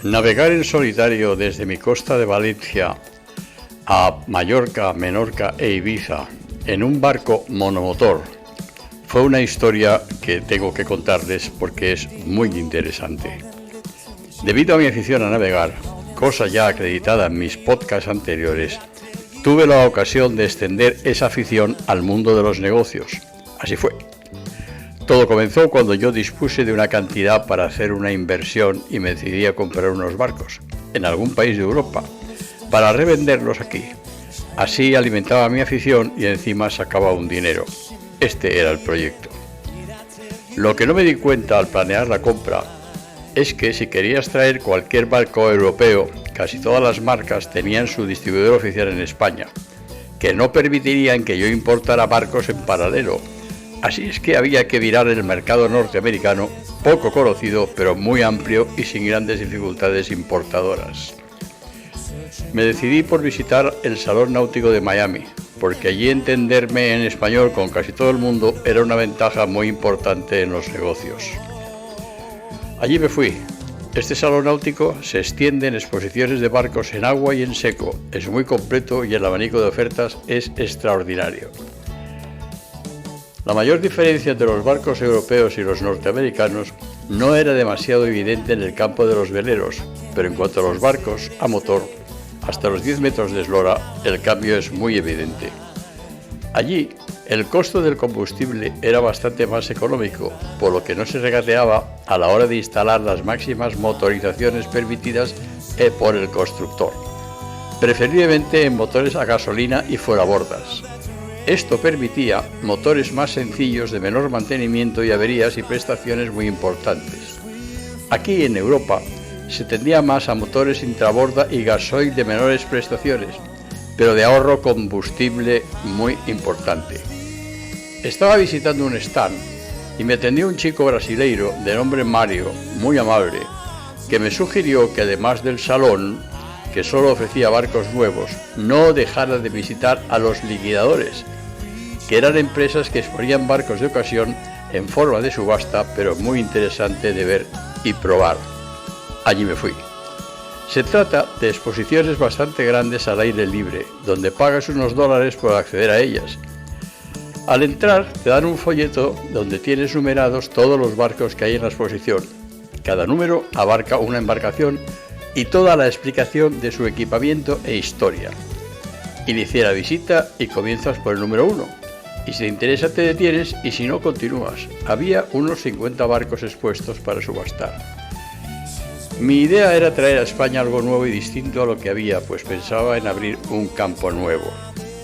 Navegar en solitario desde mi costa de Valencia a Mallorca, Menorca e Ibiza en un barco monomotor fue una historia que tengo que contarles porque es muy interesante. Debido a mi afición a navegar, cosa ya acreditada en mis podcasts anteriores, tuve la ocasión de extender esa afición al mundo de los negocios. Así fue. Todo comenzó cuando yo dispuse de una cantidad para hacer una inversión y me decidí a comprar unos barcos en algún país de Europa para revenderlos aquí. Así alimentaba mi afición y encima sacaba un dinero. Este era el proyecto. Lo que no me di cuenta al planear la compra es que si querías traer cualquier barco europeo, casi todas las marcas tenían su distribuidor oficial en España, que no permitirían que yo importara barcos en paralelo. Así es que había que virar el mercado norteamericano, poco conocido, pero muy amplio y sin grandes dificultades importadoras. Me decidí por visitar el Salón Náutico de Miami, porque allí entenderme en español con casi todo el mundo era una ventaja muy importante en los negocios. Allí me fui. Este salón náutico se extiende en exposiciones de barcos en agua y en seco, es muy completo y el abanico de ofertas es extraordinario. La mayor diferencia entre los barcos europeos y los norteamericanos no era demasiado evidente en el campo de los veleros, pero en cuanto a los barcos a motor, hasta los 10 metros de eslora, el cambio es muy evidente. Allí, el costo del combustible era bastante más económico, por lo que no se regateaba a la hora de instalar las máximas motorizaciones permitidas por el constructor, preferiblemente en motores a gasolina y fuerabordas. Esto permitía motores más sencillos de menor mantenimiento y averías y prestaciones muy importantes. Aquí en Europa se tendía más a motores intraborda y gasoil de menores prestaciones, pero de ahorro combustible muy importante. Estaba visitando un stand y me atendió un chico brasileiro de nombre Mario, muy amable, que me sugirió que además del salón, que solo ofrecía barcos nuevos, no dejara de visitar a los liquidadores, que eran empresas que exponían barcos de ocasión en forma de subasta, pero muy interesante de ver y probar. Allí me fui. Se trata de exposiciones bastante grandes al aire libre, donde pagas unos dólares por acceder a ellas. Al entrar te dan un folleto donde tienes numerados todos los barcos que hay en la exposición. Cada número abarca una embarcación y toda la explicación de su equipamiento e historia. Inicia la visita y comienzas por el número 1. Y si te interesa te detienes y si no continúas. Había unos 50 barcos expuestos para subastar. Mi idea era traer a España algo nuevo y distinto a lo que había, pues pensaba en abrir un campo nuevo,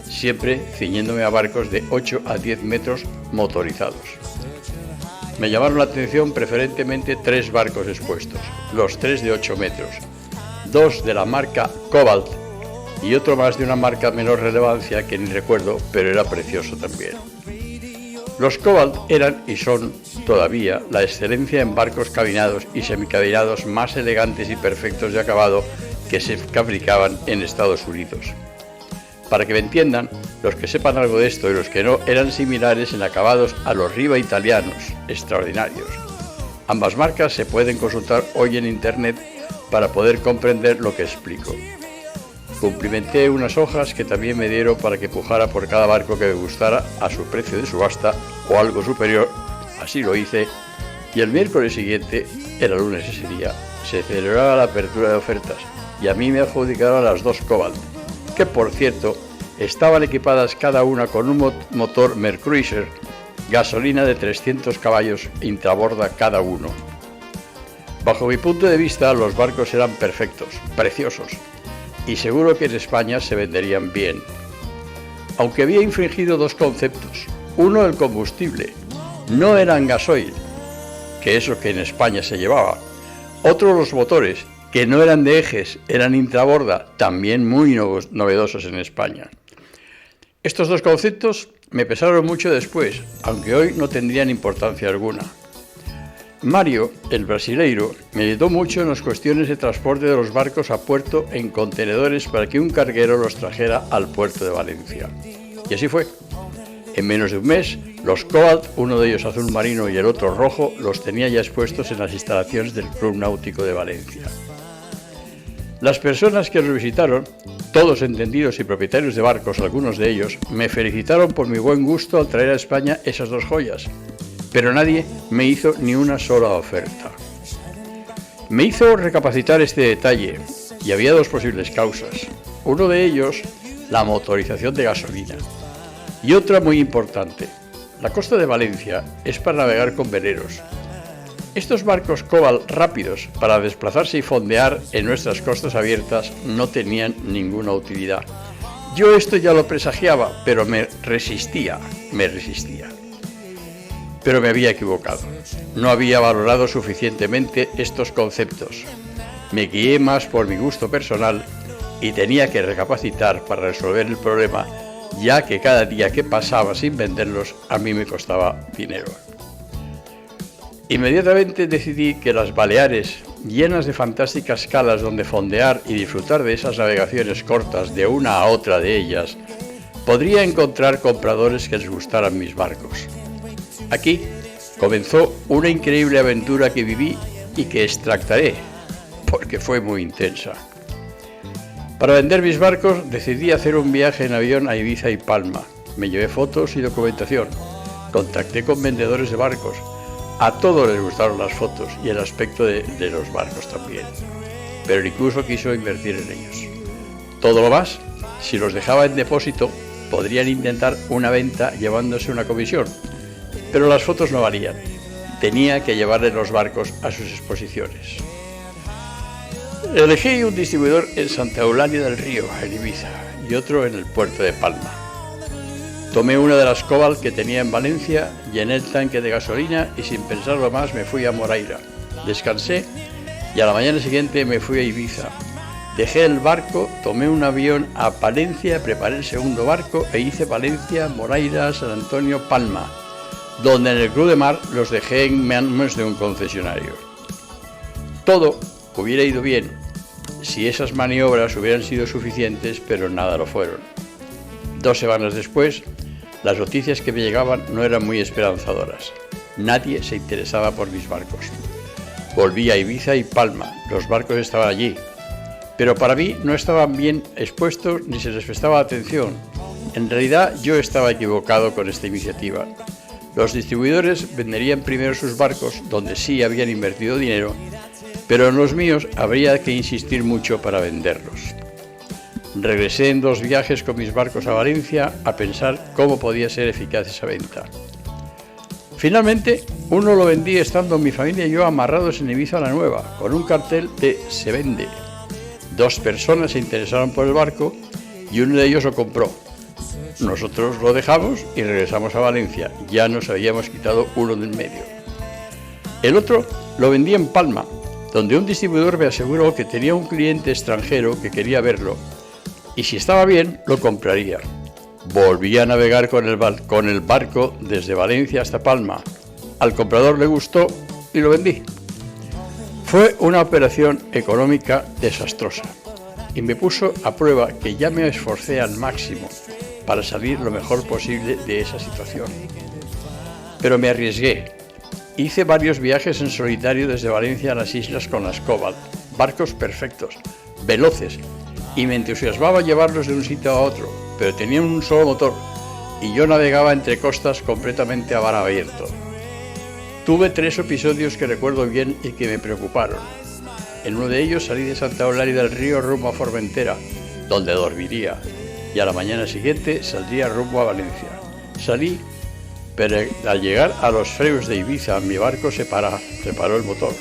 siempre ciñéndome a barcos de 8 a 10 metros motorizados. Me llamaron la atención preferentemente 3 barcos expuestos, los 3 de 8 metros, 2 de la marca Cobalt y otro más de una marca menor relevancia que ni recuerdo, pero era precioso también. Los Cobalt eran y son todavía la excelencia en barcos cabinados y semicabinados más elegantes y perfectos de acabado que se fabricaban en Estados Unidos. Para que me entiendan, los que sepan algo de esto y los que no, eran similares en acabados a los Riva italianos, extraordinarios. Ambas marcas se pueden consultar hoy en internet para poder comprender lo que explico. Cumplimenté unas hojas que también me dieron para que pujara por cada barco que me gustara a su precio de subasta o algo superior. Así lo hice y el miércoles siguiente, era lunes ese día, se celebraba la apertura de ofertas y a mí me adjudicaron las 2 Cobalt, que por cierto estaban equipadas cada una con un motor Mercruiser, gasolina de 300 caballos intraborda cada uno. Bajo mi punto de vista los barcos eran perfectos, preciosos, y seguro que en España se venderían bien. Aunque había infringido 2 conceptos. Uno, el combustible. No eran gasoil, que es lo que en España se llevaba. Otro, los motores, que no eran de ejes, eran intraborda, también muy novedosos en España. Estos 2 conceptos me pesaron mucho después, aunque hoy no tendrían importancia alguna. Mario, el brasileiro, me ayudó mucho en las cuestiones de transporte de los barcos a puerto en contenedores para que un carguero los trajera al puerto de Valencia. Y así fue. En menos de un mes, los Cobalt, uno de ellos azul marino y el otro rojo, los tenía ya expuestos en las instalaciones del Club Náutico de Valencia. Las personas que nos visitaron, todos entendidos y propietarios de barcos, algunos de ellos, me felicitaron por mi buen gusto al traer a España esas dos joyas, pero nadie me hizo ni una sola oferta. Me hizo recapacitar este detalle, y había dos posibles causas. Uno de ellos, la motorización de gasolina, y otra muy importante. La costa de Valencia es para navegar con veleros. Estos barcos Cobalt rápidos para desplazarse y fondear en nuestras costas abiertas no tenían ninguna utilidad. Yo esto ya lo presagiaba, pero me resistía. Pero me había equivocado. No había valorado suficientemente estos conceptos. Me guié más por mi gusto personal y tenía que recapacitar para resolver el problema, ya que cada día que pasaba sin venderlos a mí me costaba dinero. Inmediatamente decidí que las Baleares, llenas de fantásticas calas donde fondear y disfrutar de esas navegaciones cortas de una a otra de ellas, podría encontrar compradores que les gustaran mis barcos. Aquí comenzó una increíble aventura que viví y que extractaré, porque fue muy intensa. Para vender mis barcos decidí hacer un viaje en avión a Ibiza y Palma. Me llevé fotos y documentación. Contacté con vendedores de barcos. A todos les gustaron las fotos y el aspecto de los barcos también, pero incluso quiso invertir en ellos. Todo lo más, si los dejaba en depósito, podrían intentar una venta llevándose una comisión, pero las fotos no valían. Tenía que llevarle los barcos a sus exposiciones. Elegí un distribuidor en Santa Eulalia del Río, en Ibiza, y otro en el puerto de Palma. Tomé una de las Cobalt que tenía en Valencia, llené el tanque de gasolina y sin pensarlo más me fui a Moraira. Descansé y a la mañana siguiente me fui a Ibiza. Dejé el barco, tomé un avión a Palencia, preparé el segundo barco e hice Palencia, Moraira, San Antonio, Palma, donde en el Cruz de Mar los dejé en manos de un concesionario. Todo hubiera ido bien si esas maniobras hubieran sido suficientes, pero nada lo fueron. 2 semanas después, las noticias que me llegaban no eran muy esperanzadoras. Nadie se interesaba por mis barcos. Volví a Ibiza y Palma, los barcos estaban allí, pero para mí no estaban bien expuestos ni se les prestaba atención. En realidad yo estaba equivocado con esta iniciativa. Los distribuidores venderían primero sus barcos, donde sí habían invertido dinero, pero en los míos habría que insistir mucho para venderlos. Regresé en 2 viajes con mis barcos a Valencia a pensar cómo podía ser eficaz esa venta. Finalmente, uno lo vendí estando mi familia y yo amarrados en Ibiza la Nueva, con un cartel de "Se vende". 2 personas se interesaron por el barco y uno de ellos lo compró. Nosotros lo dejamos y regresamos a Valencia, ya nos habíamos quitado uno del medio. El otro lo vendí en Palma, donde un distribuidor me aseguró que tenía un cliente extranjero que quería verlo, y si estaba bien, lo compraría. Volví a navegar con el barco desde Valencia hasta Palma. Al comprador le gustó y lo vendí. Fue una operación económica desastrosa y me puso a prueba que ya me esforcé al máximo para salir lo mejor posible de esa situación. Pero me arriesgué. Hice varios viajes en solitario desde Valencia a las islas con las Cobalt, barcos perfectos, veloces, y me entusiasmaba llevarlos de un sitio a otro, pero tenían un solo motor y yo navegaba entre costas completamente a mar abierto. Tuve 3 episodios que recuerdo bien y que me preocuparon. En uno de ellos salí de Santa Eulalia del Río rumbo a Formentera, donde dormiría, y a la mañana siguiente saldría rumbo a Valencia. Salí, pero al llegar a los freos de Ibiza mi barco se paró el motor.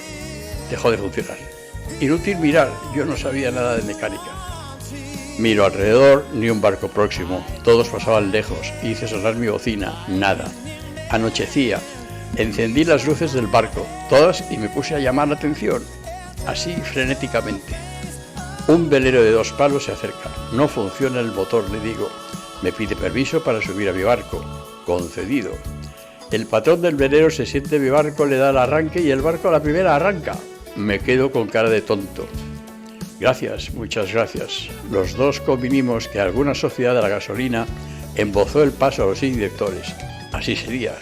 Dejó de funcionar. Inútil mirar, yo no sabía nada de mecánica. Miro alrededor, ni un barco próximo, todos pasaban lejos, hice sonar mi bocina, nada. Anochecía, encendí las luces del barco, todas, y me puse a llamar la atención, así frenéticamente. Un velero de 2 palos se acerca, no funciona el motor, le digo, me pide permiso para subir a mi barco, concedido. El patrón del velero se siente en mi barco, le da el arranque y el barco a la primera arranca. Me quedo con cara de tonto. Gracias, muchas gracias. Los 2 convinimos que alguna sociedad de la gasolina embozó el paso a los inyectores. Así sería.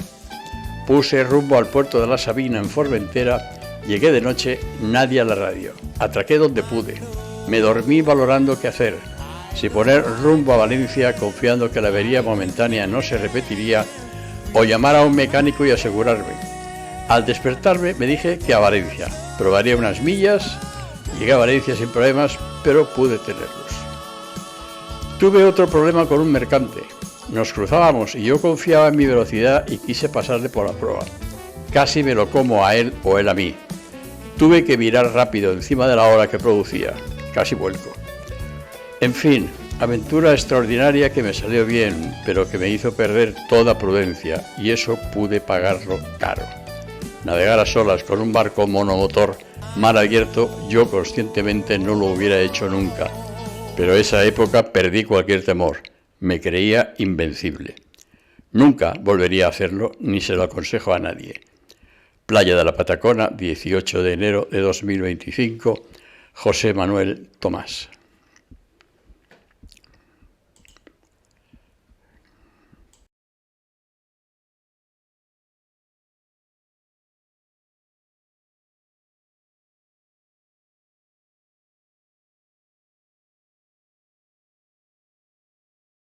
Puse rumbo al puerto de la Sabina en Formentera, llegué de noche, nadie a la radio. Atraqué donde pude. Me dormí valorando qué hacer, si poner rumbo a Valencia confiando que la avería momentánea no se repetiría o llamar a un mecánico y asegurarme. Al despertarme me dije que a Valencia. Probaría unas millas, llegué a Valencia sin problemas, pero pude tenerlos. Tuve otro problema con un mercante. Nos cruzábamos y yo confiaba en mi velocidad y quise pasarle por la prueba. Casi me lo como a él o él a mí. Tuve que virar rápido encima de la ola que producía. Casi vuelco. En fin, aventura extraordinaria que me salió bien, pero que me hizo perder toda prudencia, y eso pude pagarlo caro. Navegar a solas con un barco monomotor mar abierto, yo conscientemente no lo hubiera hecho nunca, pero esa época perdí cualquier temor, me creía invencible. Nunca volvería a hacerlo, ni se lo aconsejo a nadie. Playa de la Patacona, 18 de enero de 2025, José Manuel Tomás.